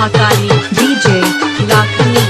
Mahakali DJ Lakhani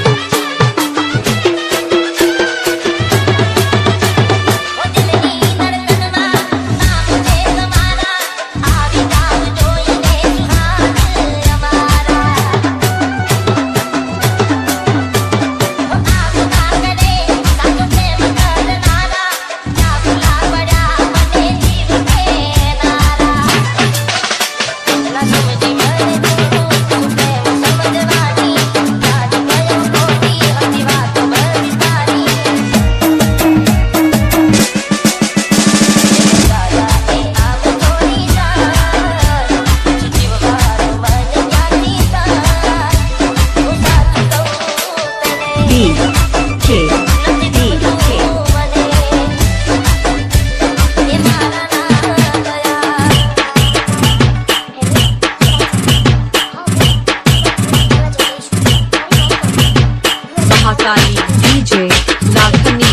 Mahakali DJ Lakhani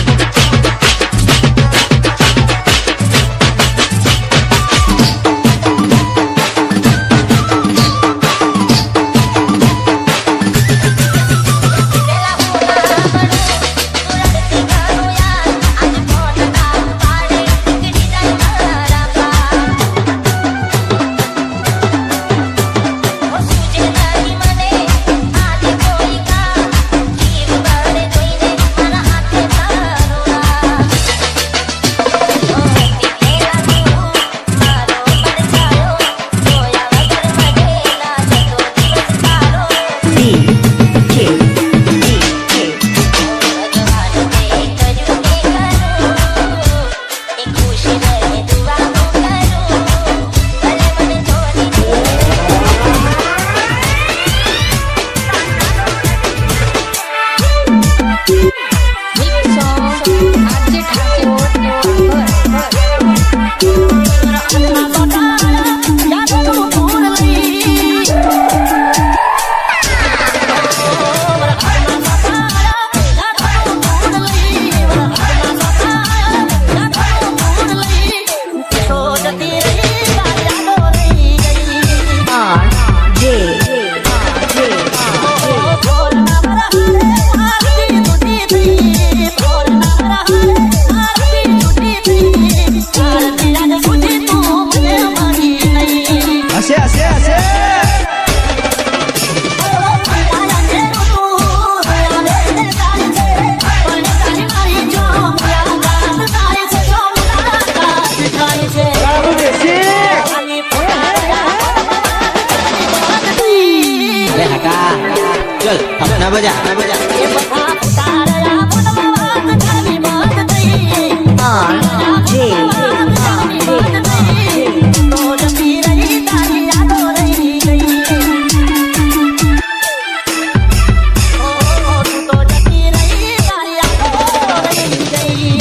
चल ना बजा ना बजा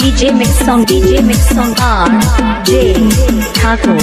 DJ mix song RJ Thakur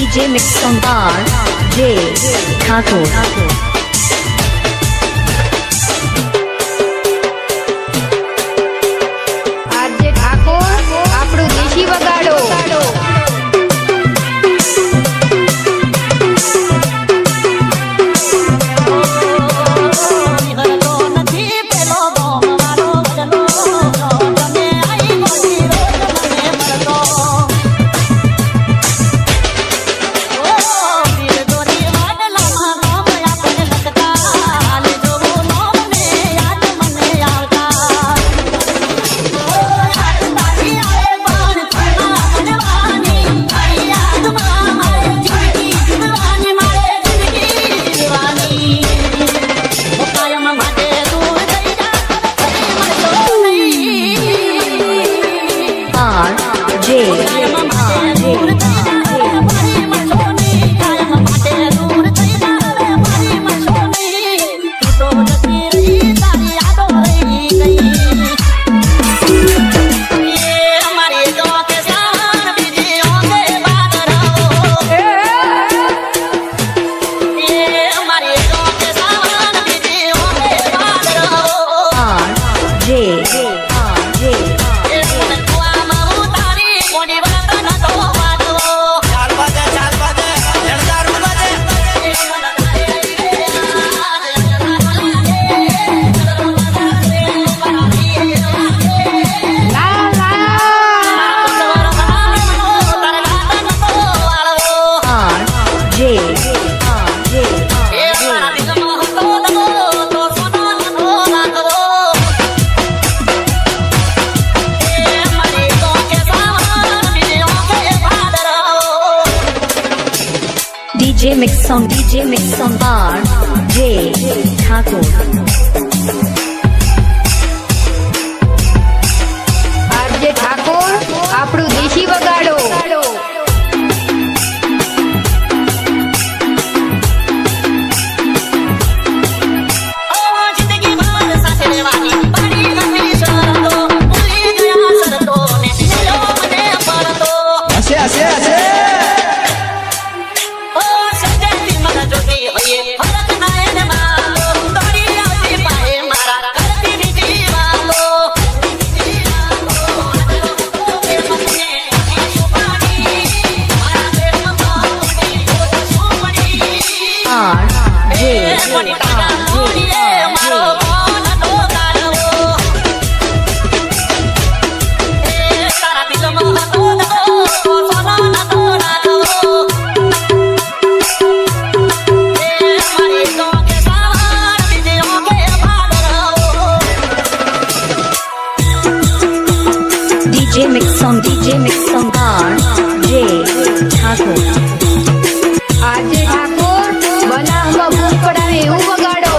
DJ mix song RJ Thakur આપણું દેશી વગાડો DJ Mix on bar J Thakur. RJ Thakor આપણું દેશી વગાડો. DJ Mix on bar J Thakur. RJ Thakor બનાવમાં ભૂખ પડાવે એવું વગાડો.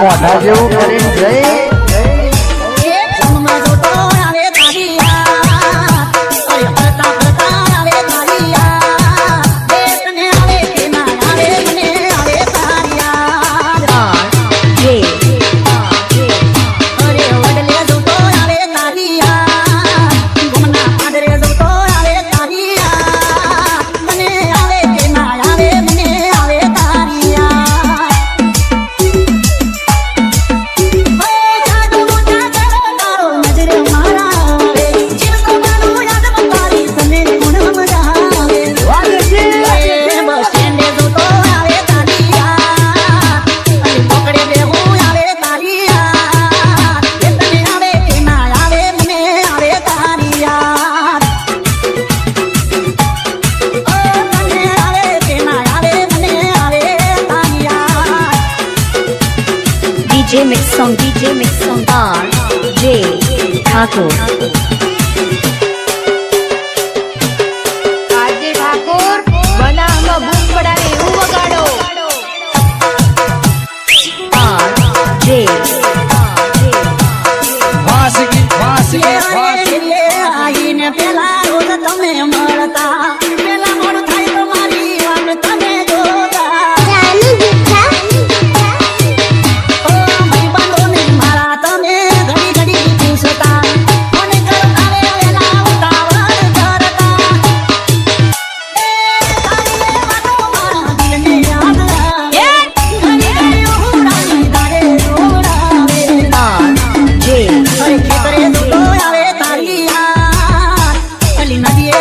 મોઢા જેવું કરીને જઈ DJ Mix on bar J Thakur. RJ Thakor બનાવમાં ભૂખ પડાવે એવું વગાડો. R J આઈને પેલા રોજ તમે મળતા પેલા મોડું થાય તો મારી વાત તમે જોતા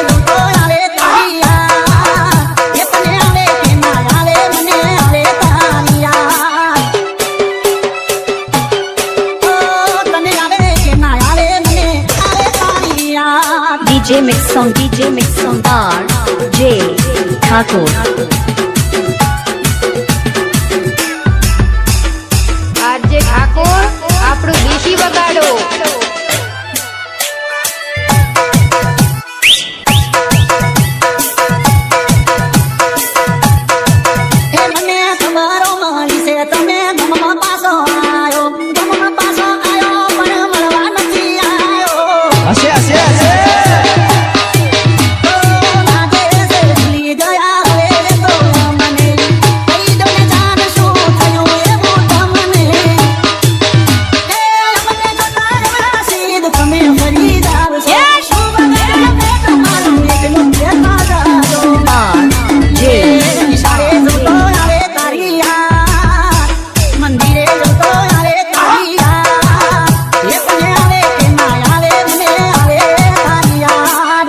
જોતો આવે તારી યાદ. એ તને આવે કે ના આવે મને આવે તારી યાદ. ઓ તને આવે કે ના આવે મને આવે તારી યાદ. DJ Mix Song J Thakur. આજે ઠાકોર આપણું દેશી વગાડો. એ મને તમારો મળી છે તમે ગમમાં પાછો આયો. ગમમાં પાછો આયો પણ મળવા નથી આયો. હશે હશે હશે આજે છે ભૂલી ગયા હવે તો મને કહી દો ને જાણ શું થયું એવું તમને. એ મને જોતા એવા સીધ તમે ફરી જાવ છો. શું બગાડ્યું મેં તમારું એકલું દેખા જાજો. J નિશાળે જોતો આવે તારી યાદ. મંદિરે જોતો આવે તારી યાદ. એ તને આવે કે ના આવે મને આવે તારી યાદ.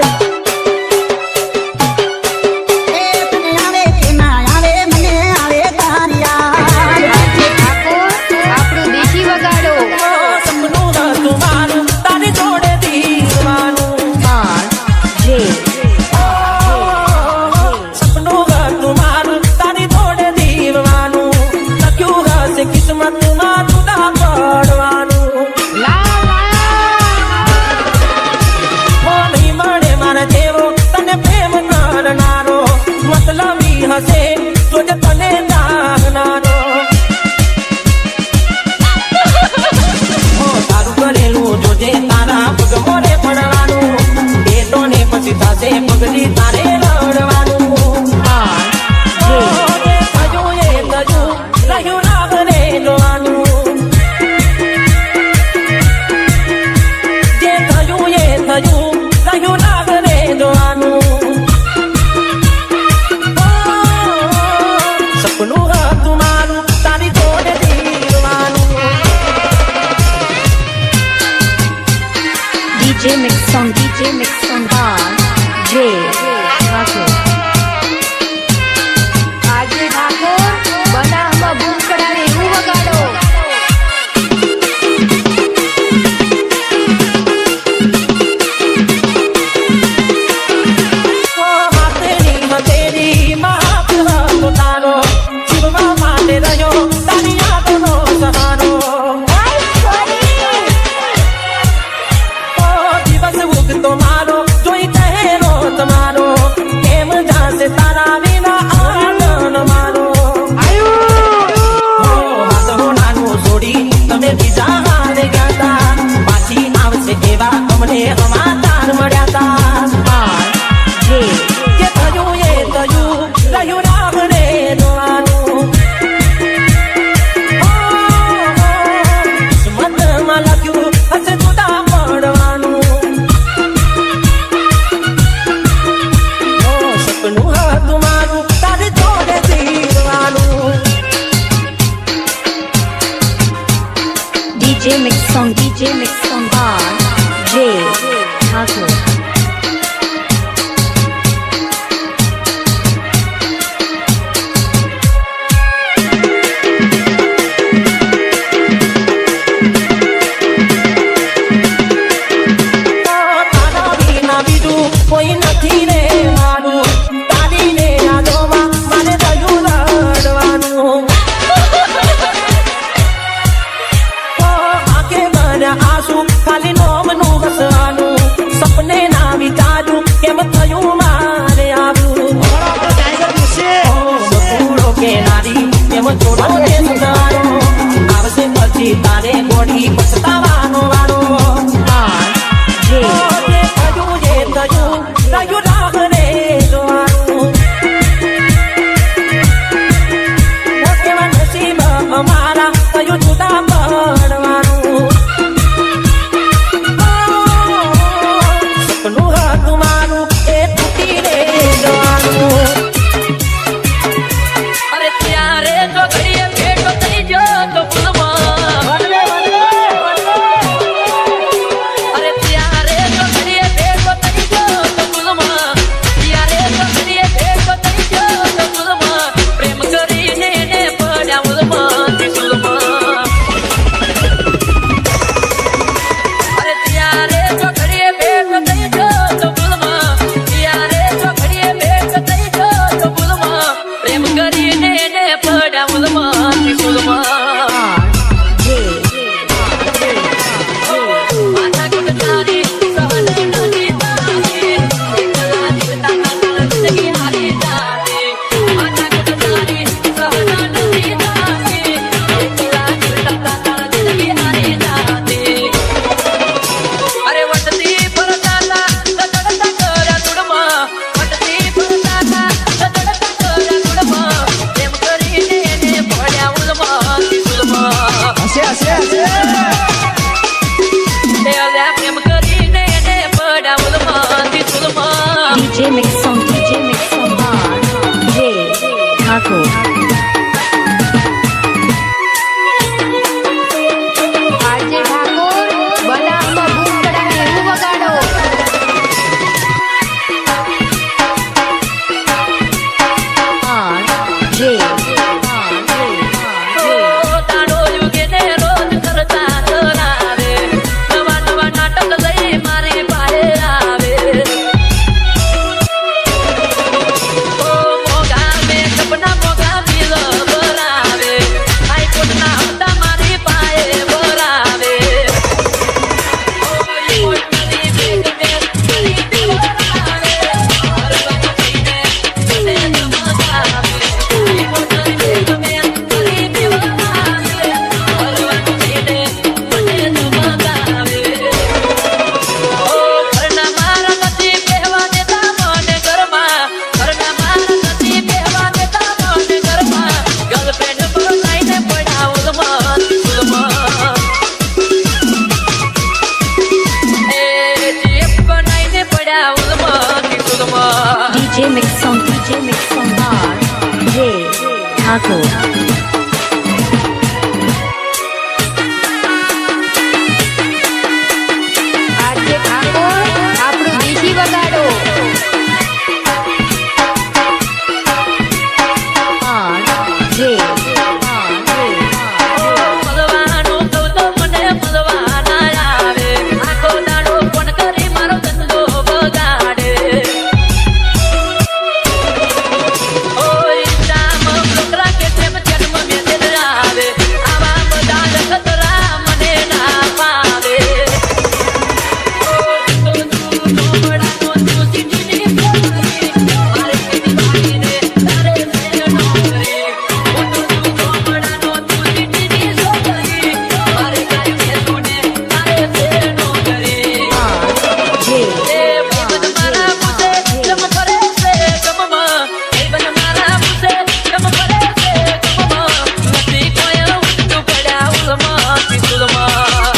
એ તને આવે કે ના આવે મને આવે તારી યાદ. આજે ઠાકોર આપણું દેશી વગાડો. સપનું હતું મારું તારી જોડે દીવાનું. J સપનું હતું મારું તારી જોડે દીવાનું. લખ્યું હશે કિસ્મતમાં જુદા પડવાનું. હો નહીં મળે મારા જેવો તને પ્રેમ કરનારો. મતલબી હશે જોજે તને જાણનારો. હો તારું કરેલું જોજે તારા પગમોને પડવાનું. બેટોને પછી થશે પગલી તારે લડવાનું. જે થયું એ થયું રહ્યું નાગને જોવાનું. જે થયું એ થયું રહ્યું નાગને જોવાનું. સપનું હતું મારું તારી જોડે જીવવાનું. DJ Mix Song J Thakur. આજે ઠાકોર બનાવમાં બૂમ પડાવે એવું વગાડો. હાથેની હથેળી માં હતો તારો. જીવવા માટે રહ્યો તારી યાદનો સહારો. દિવસ ઉગતો મારો જોઈ ચહેરો તમારો. કેમ જાશે તારા વિના આનંદ મારો. હાથો નાનું છોડી તમે બીજા હારે ગયા તા. પાછી આવશે એવા અમને સમાચાર મળ્યા તા. J જે થયું એ થયું રહ્યું રામને જોવાનું. કિસ્મતમાં લખ્યું હશે જુદા પડવાનું. સપનું હતું મારું તારી જોડે જીવવાનું. DJ Mix Song J Thakur. તારા વિના બીજું કોઈ નથી રે મારું. તારીને યાદોમાં મારે થયું રડવાનું. આંખે ભર્યા આંસુ ખાલી નોમનું હસવાનું. સપને ના વિચાર્યું કેમ થયું મારે આવું. બપોરો કે નારી કેમ છોડો તે સજારો. આવશે પછી તારે ગોળી પછતાવાનો વારો. J જે થયું એ થયું રહ્યું રામને જોવાનું. કેવા નસીબ અમારા થયું જુદા પડવાનું. સપનું હતું મારું એ તૂટી રે જવાનું. અરે ત્યારે જો ઘડીએ ભેટો DJ Mix Song Bar J Thakur આજે ઠાકોર બનાવમાં બૂમ પડાવે એવું વગાડો. R J તારો યુગે ને રોજ કરતા કરાવે નવા નવા નાટક લઈ મારી પાસે આવે ઓ મોગા મે સપના મોગા પીલ બોલાવે આઈફોન ના હતા મારી પાસે બોલાવે ઓ મોટી બેગ મે મારી બોલાવે હરવા કઈને તે નમકાવે મોટી બેગ મે મારી બોલાવે હરવા કઈને મને નમકાવે ઓ ઘરના મારા નથી બેહવા દેતા મને ઘરમાં ઘરના મારા નથી બેહવા દેતા મને ઘરમાં ગર્લફ્રેન્ડ બનાવીને પડાવું ઉલમત એ જીએફ બનાવીને પડાવું ઉલમત DJ Mix Song Bar J Thakur આજે ઠાકોર આપણું દેશી વગાડો. R J મલવાનું કહું તો મને મલવાના આવે આખો દાડો ફોન કરી મારો ધંધો બગાડે ઓ ઇન્સ્ટામાં બ્લોક કે તેમ ચેટમાં મેસેજ આવે આવા બધા ખતરા મને ના પાવે ઓ તું નોમડાનો તું સીટીની ફોરી મારે સીટી ભાઈને તારે ફેર નો કરે તું નોમડાનો તું સીટીની ફોરી મારે કાઈ ફેરને તારે ફેર નો કરે J એ બન મારા મુસે જમ કરે છે ગમમાં એ બન મારા મુસે જમ કરે છે ગમમાં નથી કોઈ ઊંચું પડ્યા ઉલમાં પિસુલમાં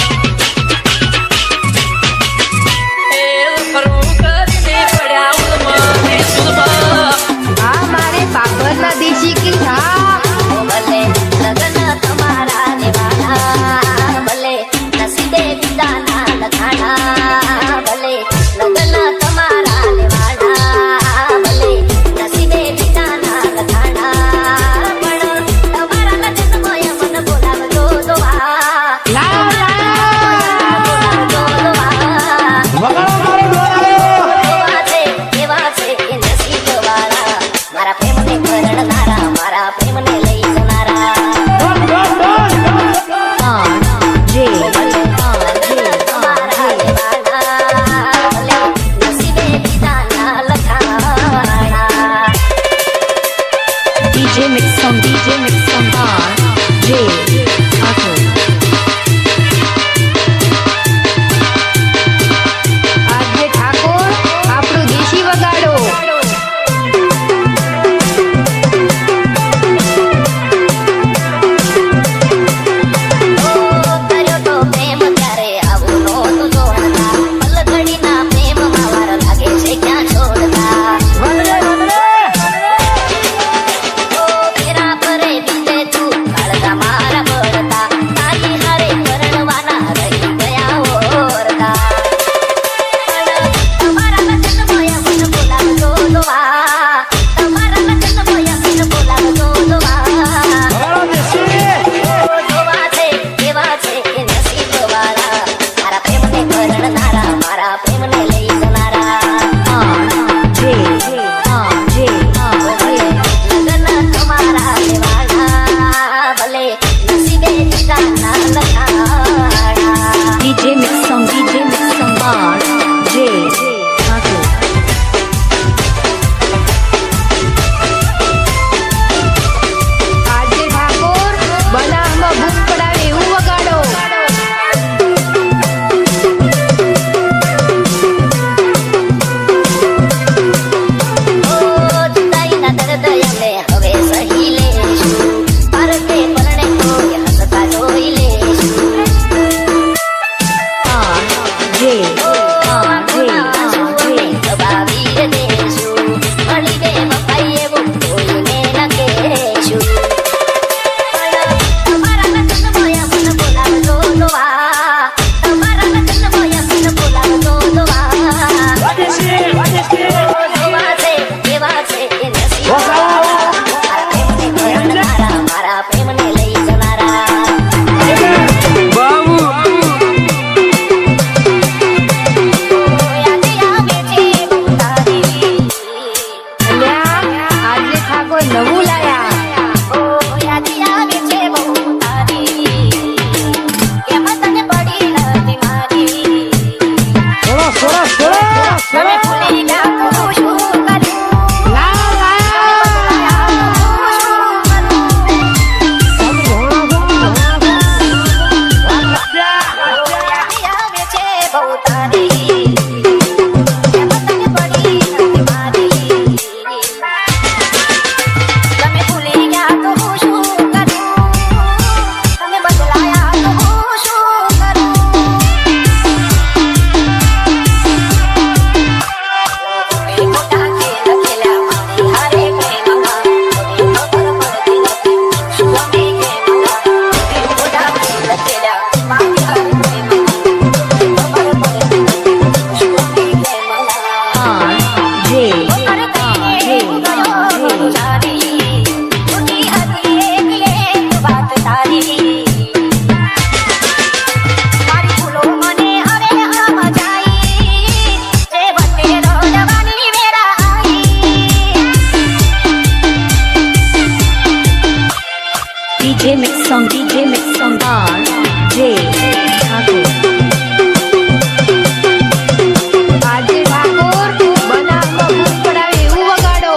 એ ફરું કરીને પડ્યા ઉલમાં પિસુલમાં આ મારે બાબરના દેશી કી થા. ભલે લગન તમારા લેવાના ભલે નસીબે વિધાના લખાણા ભલે લગન તમારા લેવાના ભલે નસીબે વિધાના લખાણા પણ તમારા લગ્નમાં મને બોલાવજો દોવા લાવ લાવ. બોલાવજો દોવા એવા છે એ નસીબવાળા મારા પ્રેમને પરણનારા મારા પ્રેમને લઈ જનારા R J તમારા લેવાના ભલે નસીબે વિધાના લખાણા DJ Mix Song Bar J Thakur આજે ઠાકોર આપણું દેશી વગાડો. કર્યો તો પ્રેમ ત્યારે આવું નહોતું જોડતા પલઘડીના પ્રેમમાં વાર લાગે છે ક્યાં છોડતા ફેરા ફરે DJ Mix Song RJ Thakur. આજે ઠાકોર બનાસમાં બૂમ પડાવે એવું વગાડો.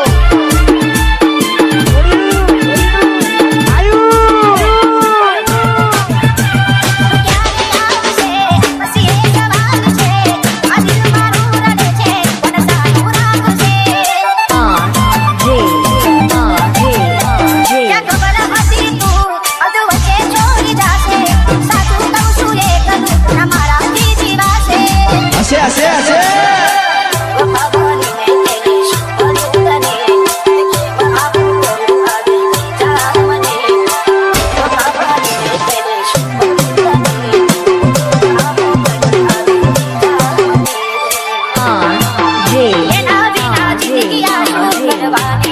હશે હશે હશે RJ